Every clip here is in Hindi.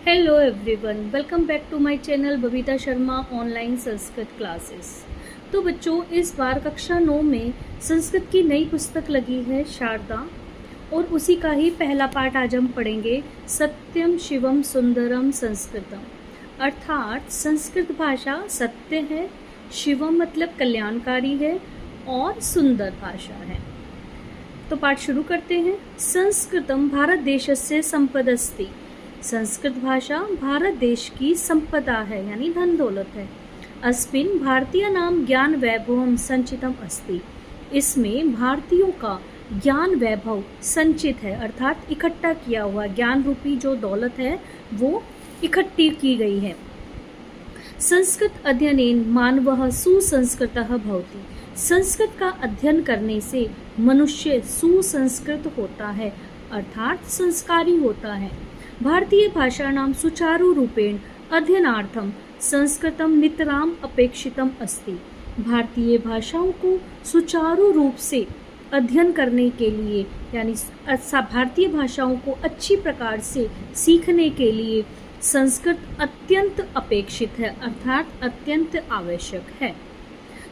Hello everyone, welcome back to my channel Babita Sharma online Sanskrit classes. तो बच्चों, इस बार कक्षा 9 में संस्कृत की नई पुस्तक लगी है शारदा, और उसी का ही पहला पाठ आज हम पढ़ेंगे, सत्यम शिवम सुंदरम संस्कृतम। अर्थात संस्कृत भाषा सत्य है, शिवम मतलब कल्याणकारी है, और सुंदर भाषा है। तो पाठ शुरू करते हैं। संस्कृतम भारत देशस्य संपदस्ति। संस्कृत भाषा भारत देश की संपदा है, यानी धन दौलत है। अस्मिन् भारतीय नाम ज्ञान वैभवम संचितम अस्ति। इसमें भारतीयों का ज्ञान वैभव संचित है, अर्थात इकट्ठा किया हुआ ज्ञान रूपी जो दौलत है वो इकट्ठी की गई है। संस्कृत अध्ययनेन मानवः सुसंस्कृतः भवति। संस्कृत का अध्ययन करने से मनुष्य सुसंस्कृत होता है, अर्थात संस्कारी होता है। भारतीय भाषाणां सुचारु रूपेण अध्ययनार्थम संस्कृतम नितराम अपेक्षितम अस्ति। भारतीय भाषाओं को सुचारू रूप से अध्ययन करने के लिए, यानी भारतीय भाषाओं को अच्छी प्रकार से सीखने के लिए संस्कृत अत्यंत अपेक्षित है, अर्थात अत्यंत आवश्यक है।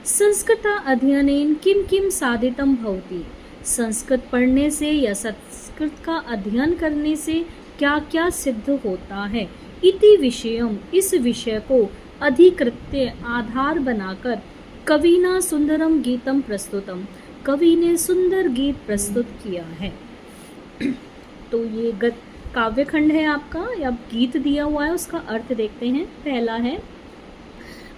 संस्कृत अध्ययनेन किम किम साधितम भवति। संस्कृत पढ़ने से या संस्कृत का अध्ययन करने से क्या क्या सिद्ध होता है। इति विषयम, इस विषय को अधिकृत्य आधार बनाकर कविना सुंदरम गीतम प्रस्तुतम, कवि ने सुंदर गीत प्रस्तुत किया है। तो ये काव्य खंड है आपका, या गीत दिया हुआ है, उसका अर्थ देखते हैं। पहला है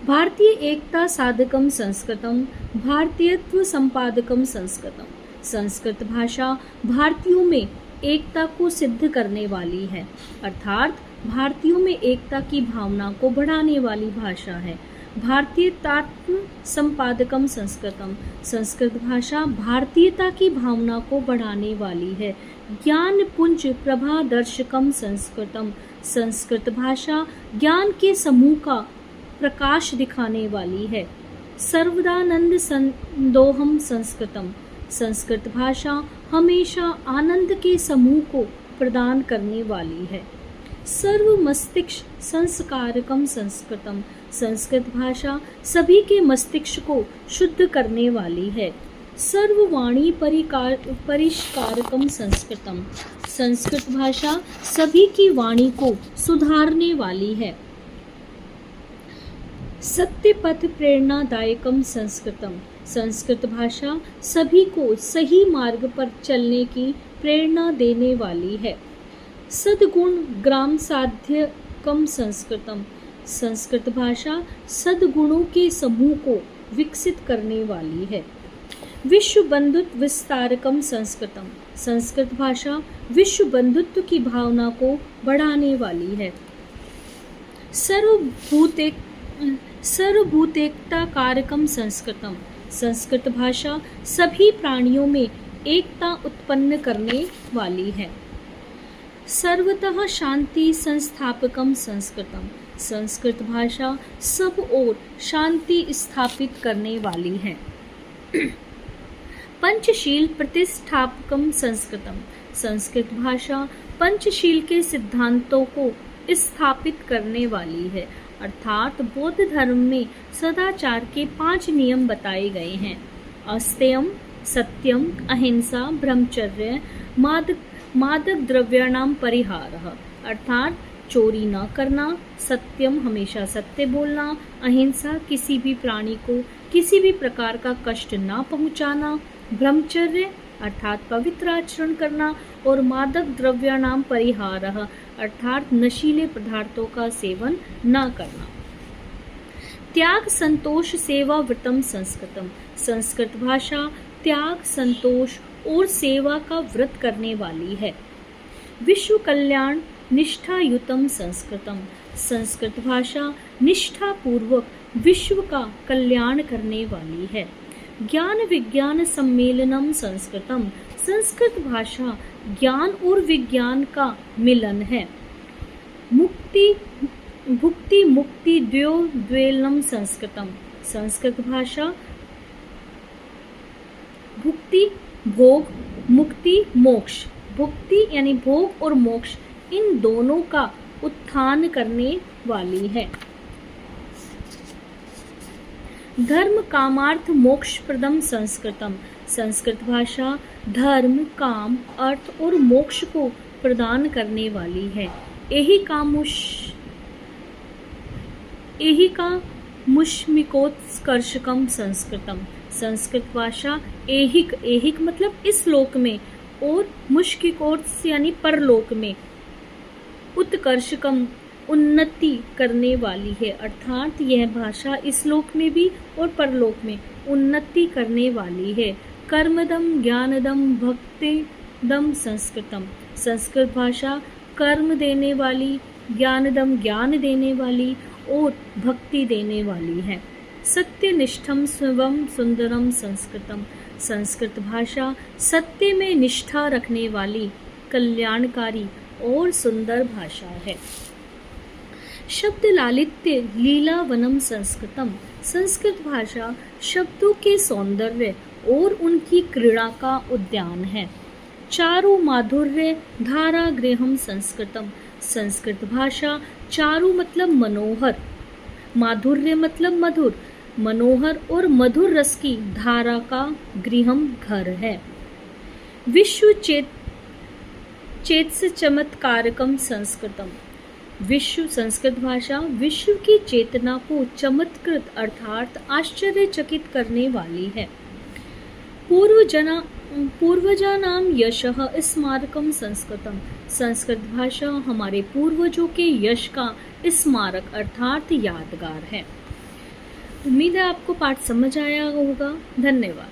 भारतीय एकता साधकम संस्कृतम, भारतीयत्व संपादकम संस्कृतम। संस्कृत भाषा भारतीयों में एकता को सिद्ध करने वाली है, अर्थात भारतीयों में एकता की भावना को बढ़ाने वाली भाषा है। भारतीयतात्म संपादकम संस्कृतम। संस्कृत भाषा भारतीयता की भावना को बढ़ाने वाली है। ज्ञान पुंज प्रभादर्शकम संस्कृतम। संस्कृत भाषा ज्ञान के समूह का प्रकाश दिखाने वाली है। सर्वदानंद संदोहम संस्कृतम। संस्कृत भाषा हमेशा आनंद के समूह को प्रदान करने वाली है। सर्व मस्तिष्क संस्कारकम संस्कृतम। संस्कृत भाषा सभी के मस्तिष्क को शुद्ध करने वाली है। सर्ववाणी परिष्कारकम संस्कृतम। संस्कृत भाषा सभी की वाणी को सुधारने वाली है। सत्य पथ प्रेरणादायकम संस्कृतम। संस्कृत भाषा सभी को सही मार्ग पर चलने की प्रेरणा देने वाली है। सद्गुण ग्राम साध्यकम संस्कृतम। संस्कृत भाषा सद्गुणों के समूह को विकसित करने वाली है। विश्व बंधुत्व विस्तारकम संस्कृतम। संस्कृत भाषा विश्व बंधुत्व की भावना को बढ़ाने वाली है। सर्वभूतेकता कारकम संस्कृतम। संस्कृत भाषा सभी प्राणियों में एकता उत्पन्न करने वाली है। सर्वतः शांति संस्थापकम संस्कृतम। संस्कृत भाषा सब ओर शांति स्थापित करने वाली है। पंचशील प्रतिष्ठापकम संस्कृतम। संस्कृत भाषा पंचशील के सिद्धांतों को स्थापित करने वाली है, अर्थात बौद्ध धर्म में सदाचार के 5 नियम बताए गए हैं। अस्तेयम, सत्यम, अहिंसा, ब्रह्मचर्य, मादक द्रव्याणाम परिहारः। अर्थात चोरी न करना, सत्यम हमेशा सत्य बोलना, अहिंसा किसी भी प्राणी को किसी भी प्रकार का कष्ट न पहुंचाना, ब्रह्मचर्य अर्थात पवित्र आचरण करना, और मादक द्रव्याणाम परिहारः अर्थात नशीले पदार्थों का सेवन न करना। त्याग संतोष सेवा व्रतम संस्कृतम। संस्कृत भाषा त्याग, संतोष और सेवा का व्रत करने वाली है। विश्व कल्याण निष्ठायुतम संस्कृतम। संस्कृत भाषा निष्ठा पूर्वक विश्व का कल्याण करने वाली है। ज्ञान विज्ञान सम्मेलनम संस्कृतम। संस्कृत भाषा ज्ञान और विज्ञान का मिलन है। भुक्ति मुक्ति द्वयोर्द्वैलम संस्कृतम। संस्कृत भाषा भुक्ति भोग, मुक्ति मोक्ष, भुक्ति यानी भोग और मोक्ष, इन दोनों का उत्थान करने वाली है। धर्म कामार्थ मोक्ष प्रदम संस्कृतम। संस्कृत भाषा धर्म, काम, अर्थ और मोक्ष को प्रदान करने वाली है। एही का मुष्मिकोत्कर्षकम संस्कृतम। संस्कृत भाषा एहिक मतलब इस लोक में और मुष्किकोत्स यानी परलोक में, उत्कर्षकम उन्नति करने वाली है, अर्थात यह भाषा इस लोक में भी और परलोक में उन्नति करने वाली है। कर्मदम ज्ञानदम भक्तिदम संस्कृतम। संस्कृत भाषा कर्म देने वाली, ज्ञानदम ज्ञान देने वाली और भक्ति देने वाली है। सत्यनिष्ठम स्वम सुंदरम संस्कृतम। संस्कृत भाषा सत्य में निष्ठा रखने वाली, कल्याणकारी और सुंदर भाषा है। शब्द लालित्य लीलावनम संस्कृतम। संस्कृत भाषा शब्दों के सौंदर्य और उनकी क्रीड़ा का उद्यान है। चारु माधुर्य धारा गृहम संस्कृतम। संस्कृत भाषा चारु मतलब मनोहर, माधुर्य मतलब मधुर, मनोहर और मधुर रस की धारा का गृहम घर है। विश्व चेतस चमत्कारकम संस्कृतम। विश्व संस्कृत भाषा विश्व की चेतना को चमत्कृत अर्थात आश्चर्यचकित करने वाली है। पूर्वजानाम यशः स्मारकम संस्कृतम। संस्कृत भाषा हमारे पूर्वजों के यश का स्मारक अर्थात यादगार है। उम्मीद है आपको पाठ समझ आया होगा। धन्यवाद।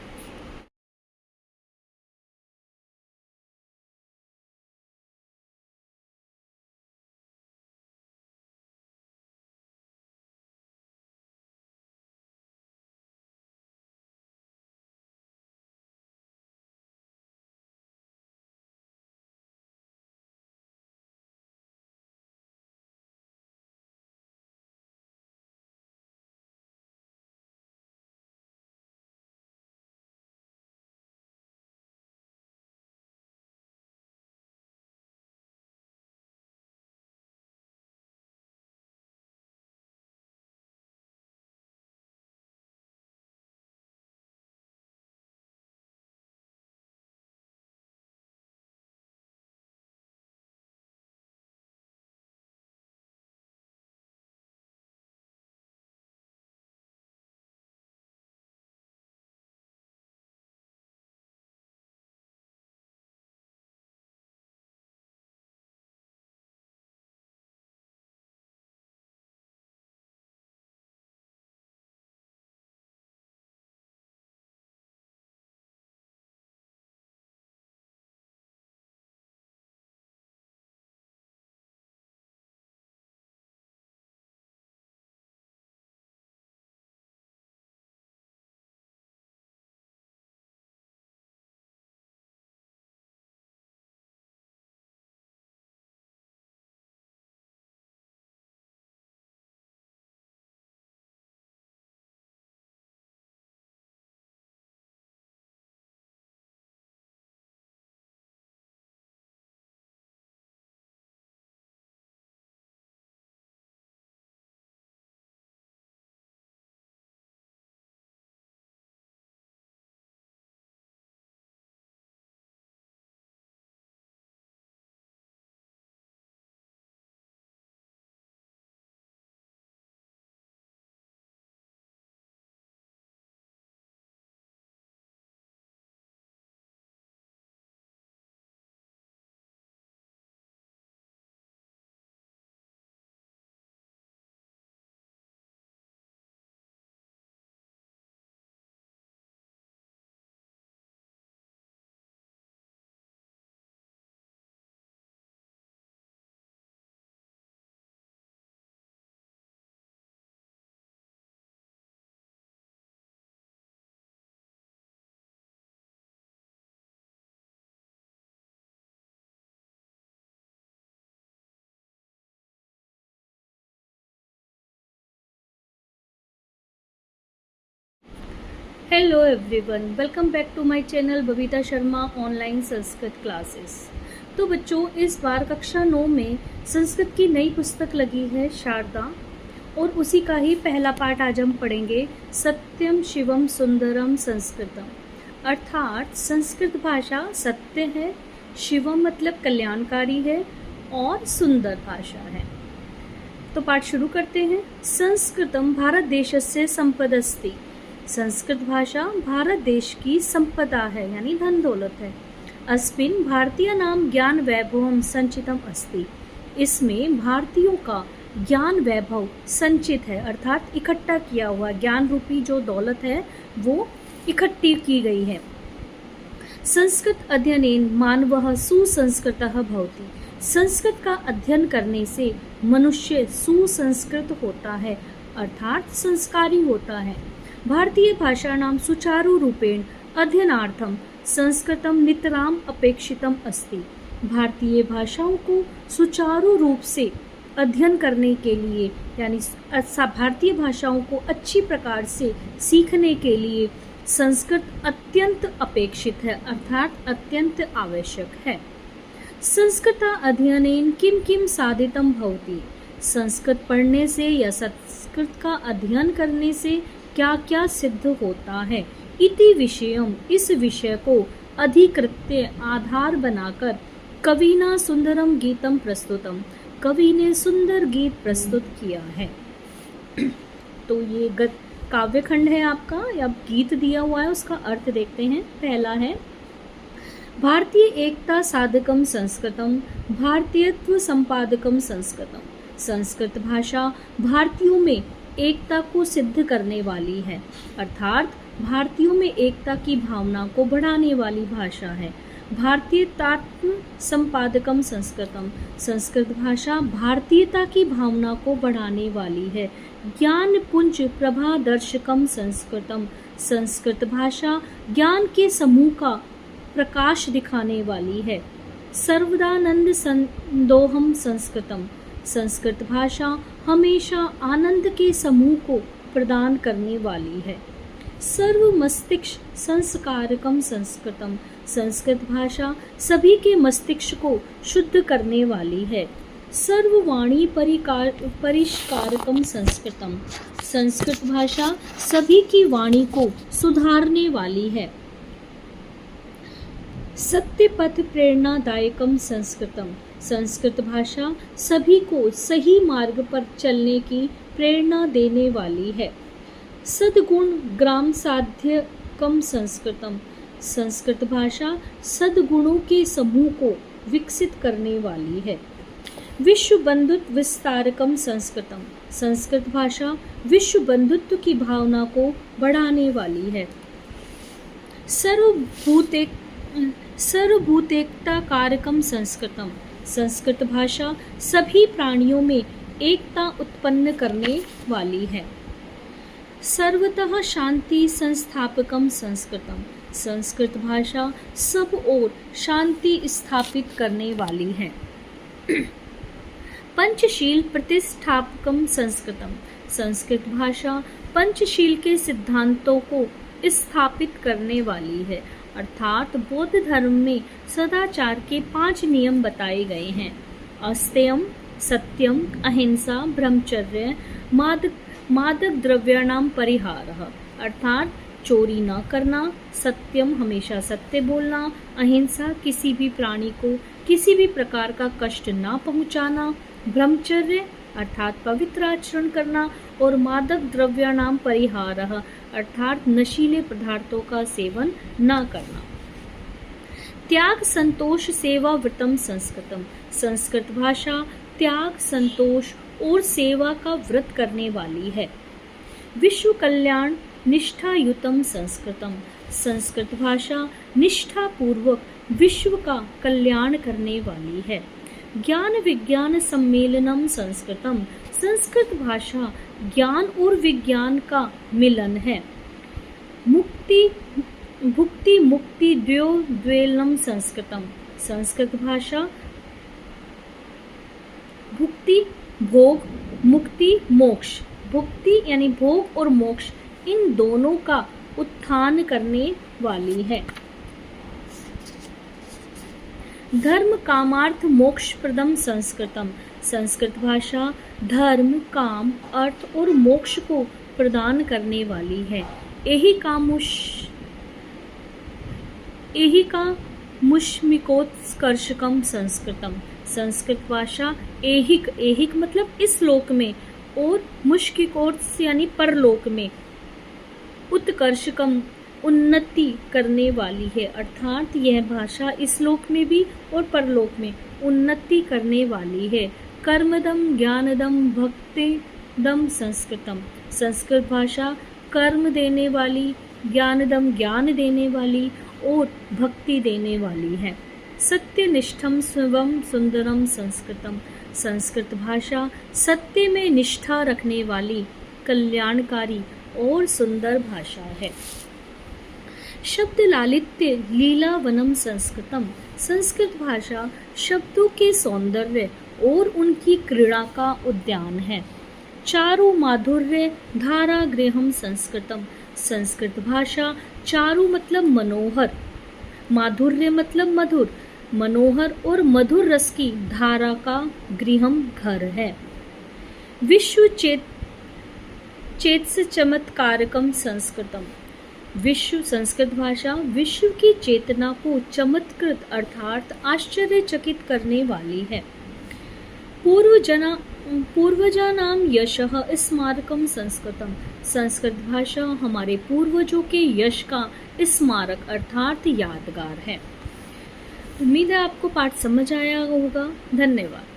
Hello everyone, welcome back to my channel Babita Sharma Online Sanskrit Classes. तो बच्चों इस बार कक्षा 9 में संस्कृत की नई पुस्तक लगी है शारदा, और उसी का ही पहला पाठ आज हम पढ़ेंगे, सत्यम शिवम सुंदरम संस्कृतम। अर्थात संस्कृत भाषा सत्य है, शिवम मतलब कल्याणकारी है, और सुंदर भाषा है। तो पाठ शुरू करते हैं। संस्कृतम भारत देशस्य संपदस्ति। संस्कृत भाषा भारत देश की संपदा है, यानी धन दौलत है। अस्मिन् भारतीय नाम ज्ञान वैभवम संचितम अस्ति। इसमें भारतीयों का ज्ञान वैभव संचित है, अर्थात इकट्ठा किया हुआ ज्ञान रूपी जो दौलत है वो इकट्ठी की गई है। संस्कृत अध्ययनेन मानवः सुसंस्कृतः भवति। संस्कृत का अध्ययन करने से मनुष्य सुसंस्कृत होता है, अर्थात संस्कारी होता है। भारतीय भाषाणां सुचारु रूपेण अध्ययनार्थम संस्कृतम नितराम अपेक्षितम अस्ति। भारतीय भाषाओं को सुचारू रूप से अध्ययन करने के लिए, यानी भारतीय भाषाओं को अच्छी प्रकार से सीखने के लिए संस्कृत अत्यंत अपेक्षित है, अर्थात अत्यंत आवश्यक है। संस्कृत अध्ययनेन किम किम साधितम भवति। संस्कृत पढ़ने से या संस्कृत का अध्ययन करने से क्या क्या सिद्ध होता है। इति विषयम, इस विषय को अधिकृत्य आधार बनाकर कविना सुंदरम गीतम प्रस्तुतम, कवि ने सुंदर गीत प्रस्तुत किया है। तो ये काव्य खंड है आपका, या गीत दिया हुआ है, उसका अर्थ देखते हैं। पहला है भारतीय एकता साधकम संस्कृतम, भारतीयत्व संपादकम संस्कृतम। संस्कृत भाषा भारतीयों में एकता को सिद्ध करने वाली है, अर्थात भारतीयों में एकता की भावना को बढ़ाने वाली भाषा है। भारतीयतात्म संपादकम संस्कृतम। संस्कृत भाषा भारतीयता की भावना को बढ़ाने वाली है। ज्ञान पुंज प्रभादर्शकम संस्कृतम। संस्कृत भाषा ज्ञान के समूह का प्रकाश दिखाने वाली है। सर्वदानंद संदोहम संस्कृतम। संस्कृत भाषा हमेशा आनंद के समूह को प्रदान करने वाली है। सर्व मस्तिष्क संस्कारकम संस्कृतम। संस्कृत भाषा सभी के मस्तिष्क को शुद्ध करने वाली है। सर्ववाणी परिष्कारकम संस्कृतम। संस्कृत भाषा सभी की वाणी को सुधारने वाली है। सत्य पथ प्रेरणादायकम संस्कृतम। संस्कृत भाषा सभी को सही मार्ग पर चलने की प्रेरणा देने वाली है। सद्गुण ग्राम साध्यकम संस्कृतम। संस्कृत भाषा सद्गुणों के समूह को विकसित करने वाली है। विश्व बंधुत्व विस्तारकम संस्कृतम। संस्कृत भाषा विश्व बंधुत्व की भावना को बढ़ाने वाली है। सर्वभूतेकता कारकम संस्कृतम। संस्कृत भाषा सभी प्राणियों में एकता उत्पन्न करने वाली है। सर्वतः शांति संस्थापकम संस्कृतम। संस्कृत भाषा सब ओर शांति स्थापित करने वाली है। पंचशील प्रतिष्ठापकम संस्कृतम। संस्कृत भाषा पंचशील के सिद्धांतों को स्थापित करने वाली है, अर्थात बौद्ध धर्म में सदाचार के 5 नियम बताए गए हैं। अस्तेयम, सत्यम, अहिंसा, ब्रह्मचर्य, मादक द्रव्याणाम परिहारः, अर्थात चोरी न करना, सत्यम हमेशा सत्य बोलना, अहिंसा किसी भी प्राणी को किसी भी प्रकार का कष्ट न पहुंचाना, ब्रह्मचर्य अर्थात पवित्र आचरण करना, और मादक द्रव्याणाम परिहारः अर्थात नशीले पदार्थों का सेवन न करना। त्याग संतोष सेवा व्रतम संस्कृतम। संस्कृत भाषा त्याग, संतोष और सेवा का व्रत करने वाली है। विश्व कल्याण निष्ठायुतम संस्कृतम। संस्कृत भाषा निष्ठा पूर्वक विश्व का कल्याण करने वाली है। ज्ञान विज्ञान सम्मेलनम संस्कृतम। संस्कृत भाषा ज्ञान और विज्ञान का मिलन है। भुक्ति मुक्ति द्वयोर्द्वैलम संस्कृतम। संस्कृत भाषा भुक्ति भोग, मुक्ति मोक्ष, भुक्ति यानी भोग और मोक्ष, इन दोनों का उत्थान करने वाली है। धर्म कामार्थ मोक्ष प्रदम संस्कृतम। संस्कृत भाषा धर्म, काम, अर्थ और मोक्ष को प्रदान करने वाली है। एही का मुष्मिकोत्कर्षकम संस्कृतम। संस्कृत भाषा एहिक, एहिक मतलब इस लोक में, और मुष्किकोत्स यानी परलोक में, उत्कर्षकम उन्नति करने वाली है, अर्थात यह भाषा इस लोक में भी और परलोक में उन्नति करने वाली है। कर्मदम ज्ञानदम भक्तिदम संस्कृतम। संस्कृत भाषा कर्म देने वाली, ज्ञानदम ज्ञान देने वाली और भक्ति देने वाली है। सत्यनिष्ठम स्वम सुंदरम संस्कृतम। संस्कृत भाषा सत्य में निष्ठा रखने वाली, कल्याणकारी और सुंदर भाषा है। शब्द लालित्य लीलावनम संस्कृतम। संस्कृत भाषा शब्दों के सौंदर्य और उनकी क्रीड़ा का उद्यान है। चारु माधुर्य धारा गृहम संस्कृतम। संस्कृत भाषा चारु मतलब मनोहर, माधुर्य मतलब मधुर, मनोहर और मधुर रस की धारा का गृहम घर है। विश्व चेतस चमत्कारकम संस्कृतम। विश्व, संस्कृत भाषा विश्व की चेतना को चमत्कृत अर्थात आश्चर्यचकित करने वाली है। पूर्वजानाम यशः स्मारकम संस्कृतम। संस्कृत भाषा हमारे पूर्वजों के यश का स्मारक अर्थात यादगार है। उम्मीद है आपको पाठ समझ आया होगा। धन्यवाद।